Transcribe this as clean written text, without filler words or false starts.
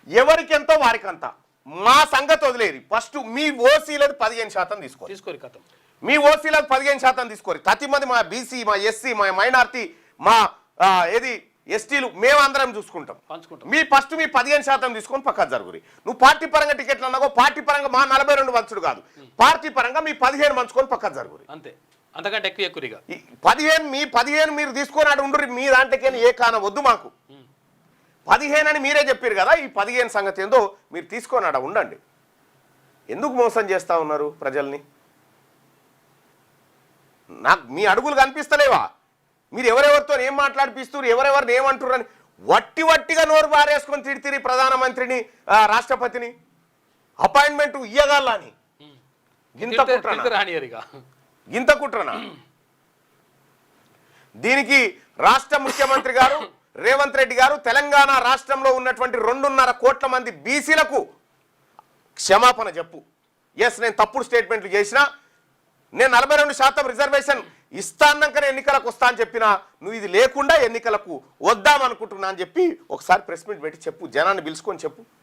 ఎవరికి ఎంతో వారికంత మా సంగతి వదిలేరు ఫస్ట్ మీ ఓసీలకు 15% తీసుకోరు కథం మీ ఓసీలకు 15% తీసుకోరు ప్రతి మంది మా బీసీ మా ఎస్సీ మా మైనార్టీ మా ఏది ఎస్టీలు మేమందరం చూసుకుంటాం మీ ఫస్ట్ మీ 15% తీసుకొని పక్కకు జరుగురి నువ్వు పార్టీ పరంగా టికెట్లు అన్నాగో పార్టీ పరంగా మా 42 మంచుడు కాదు పార్టీ పరంగా మీ 15 మంచుకొని పక్కకు జరుగురి అంతే అంతకంటే ఎక్కువ 15 మీరు తీసుకొని అటు ఉండరు మీ దాంట్లోకి ఏ కాన వద్దు మాకు 15 అని మీరే చెప్పారు కదా ఈ 15 సంగతి ఏందో మీరు తీసుకొని అడ ఉండండి ఎందుకు మోసం చేస్తా ఉన్నారు ప్రజల్ని నాకు మీ అడుగులు కనిపిస్తలేవా మీరు ఎవరెవరితో ఏం మాట్లాడిపిస్తారు ఎవరెవరిని ఏమంటారు అని వట్టిగా నోరు బారేసుకొని తిడితిరి ప్రధానమంత్రిని రాష్ట్రపతిని అపాయింట్మెంట్ ఇయ్యగలని ఇంత కుట్రనా దీనికి రాష్ట్ర ముఖ్యమంత్రి గారు రేవంత్ రెడ్డి గారు తెలంగాణ రాష్ట్రంలో ఉన్నటువంటి 2.5 కోట్ల మంది బీసీలకు క్షమాపణ చెప్పు ఎస్ నేను తప్పుడు స్టేట్మెంట్లు చేసినా నేను 42% రిజర్వేషన్ ఇస్తాన్నాకనే ఎన్నికలకు వస్తా అని చెప్పినా నువ్వు ఇది లేకుండా ఎన్నికలకు వద్దామనుకుంటున్నా అని చెప్పి ఒకసారి ప్రెస్ మీట్ పెట్టి చెప్పు జనాన్ని పిలుచుకొని చెప్పు